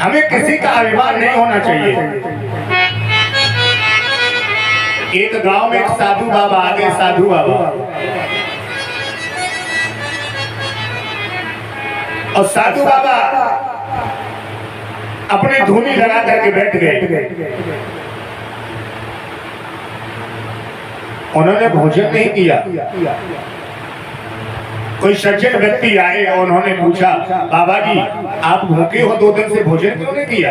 हमें किसी का अभिमान नहीं होना चाहिए। एक गांव में एक साधु बाबा आ गए। साधु बाबा और साधु बाबा अपनी धुनी लगा करके बैठ गए। उन्होंने भोजन नहीं किया। कोई सज्जन व्यक्ति आए और उन्होंने पूछा, बाबा जी आप भूखे हो, 2 दिन से भोजन क्यों नहीं किया?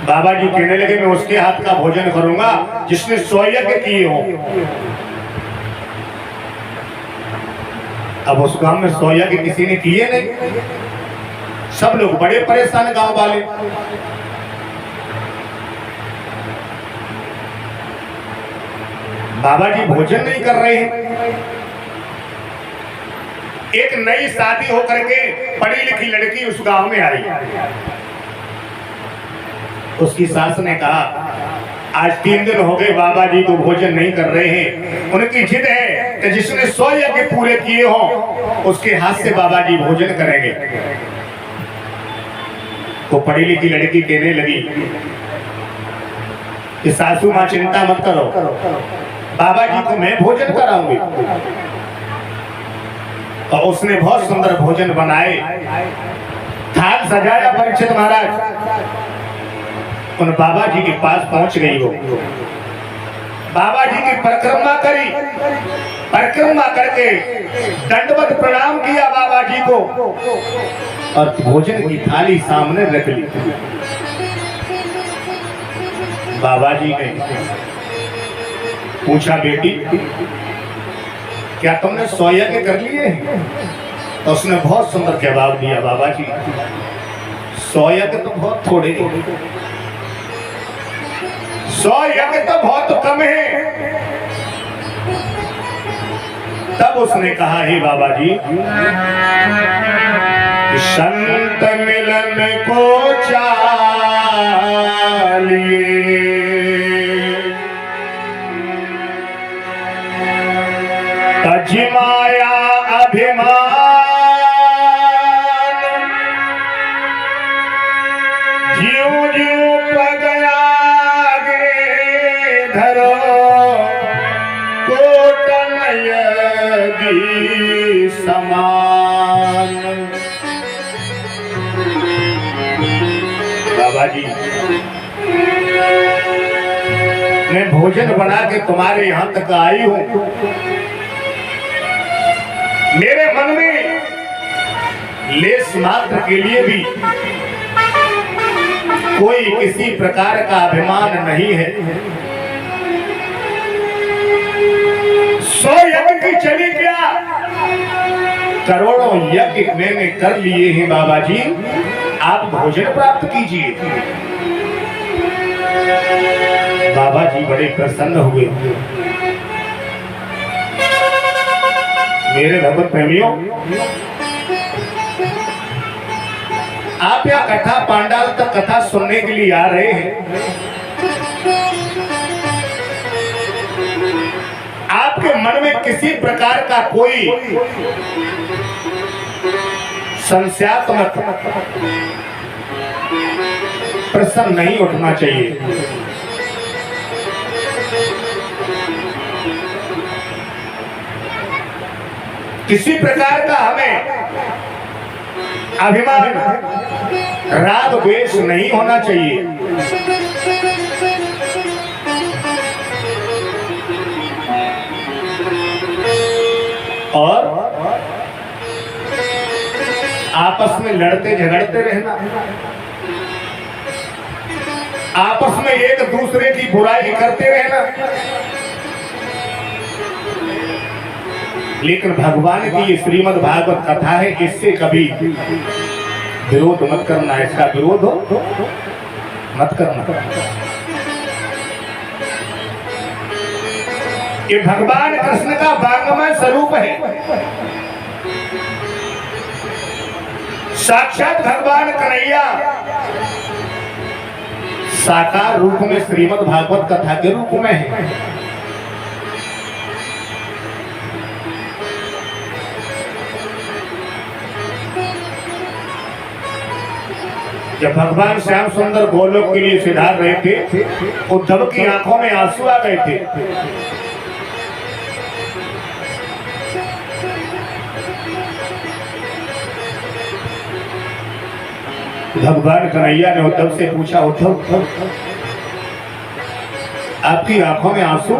बाबा जी कहने लगे, मैं उसके हाथ का भोजन करूंगा जिसने 100 यज्ञ किए हो। अब उस गांव में 100 यज्ञ किसी ने किए नहीं। सब लोग बड़े परेशान, गांव वाले। बाबा जी भोजन नहीं कर रहे हैं। एक नई शादी होकर के पढ़ी लिखी लड़की उस गांव में आई। उसकी सास ने कहा, आज 3 दिन हो गए बाबा जी को भोजन नहीं कर रहे हैं। उनकी जिद है कि जिसने 100 यज्ञ पूरे किए हों उसके हाथ से बाबा जी भोजन करेंगे। तो पढ़ी लिखी लड़की कहने लगी कि सासू मां चिंता मत करो, बाबा जी को मैं भोजन कराऊंगी। और उसने बहुत सुंदर भोजन बनाए, थाल सजाया। परीक्षित महाराज उन बाबा जी के पास पहुंच गई। हो बाबा जी की परिक्रमा करी। परिक्रमा करके दंडवत प्रणाम किया बाबा जी को और भोजन की थाली सामने रख ली। बाबा जी ने पूछा, बेटी क्या तुमने 100 यज्ञ कर लिए? तो उसने बहुत सुंदर जवाब दिया, बाबा जी 100 यज्ञ तो बहुत थोड़े, 100 यज्ञ तो बहुत कम है। तब उसने कहा, हे बाबा जी संत मिलन को चाहिए, तजिमाया अभिमान जीव जीव पगया गे धरो कोटन यदि समान। बाबा जी मैं भोजन बना के तुम्हारे यहां तक आई हूं। मेरे मन में लेस मात्र के लिए भी कोई किसी प्रकार का अभिमान नहीं है। 100 यज्ञ की चली क्या, करोड़ों यज्ञ मैंने कर लिए हैं बाबा जी, आप भोजन प्राप्त कीजिए। बाबा जी बड़े प्रसन्न हुए। मेरे भगवत प्रेमियों, आप यहाँ कथा पांडाल तक कथा सुनने के लिए आ रहे हैं। आपके मन में किसी प्रकार का कोई संशयात्मक प्रश्न नहीं उठना चाहिए। किसी प्रकार का हमें अभिमान, राग द्वेष नहीं होना चाहिए। और आपस में लड़ते झगड़ते रहना, आपस में एक दूसरे की बुराई करते रहना। लेकिन भगवान की ये श्रीमद् भागवत कथा है, इससे कभी विरोध मत करना। इसका विरोध हो मत करना। ये भगवान कृष्ण का वांगमय स्वरूप है। साक्षात भगवान कन्हैया साकार रूप में श्रीमद् भागवत कथा के रूप में है। जब भगवान श्याम सुंदर गोलोक के लिए सिधार रहे थे, उद्धव की आंखों में आंसू आ गए थे। भगवान कन्हैया ने उद्धव से पूछा, उद्धव आपकी आंखों में आंसू,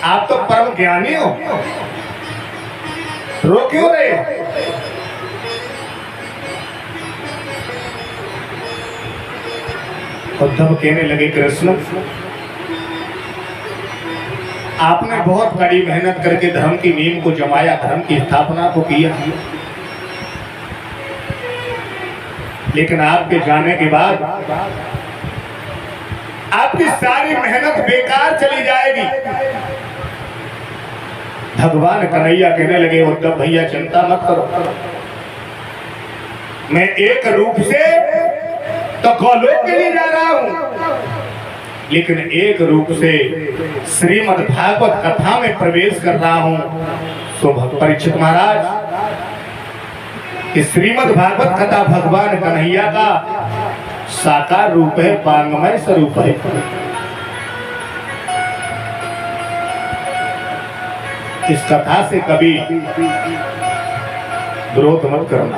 आप तो परम ज्ञानी हो, रो क्यों रहे हो? उद्धव कहने लगे, कृष्ण आपने बहुत कड़ी मेहनत करके धर्म की नींव को जमाया, धर्म की स्थापना को किया, लेकिन आपके जाने के बाद आपकी सारी मेहनत बेकार चली जाएगी। भगवान कन्हैया कहने लगे, उद्धव भैया चिंता मत करो, मैं एक रूप से तो गोलोक के लिए जा रहा हूं, लेकिन एक रूप से श्रीमद् भागवत कथा में प्रवेश कर रहा हूं। तो परीक्षित महाराज, कि श्रीमद् भागवत कथा भगवान कन्हैया का साकार रूप है, वांगमय स्वरूप है। इस कथा से कभी विरोध मत करना।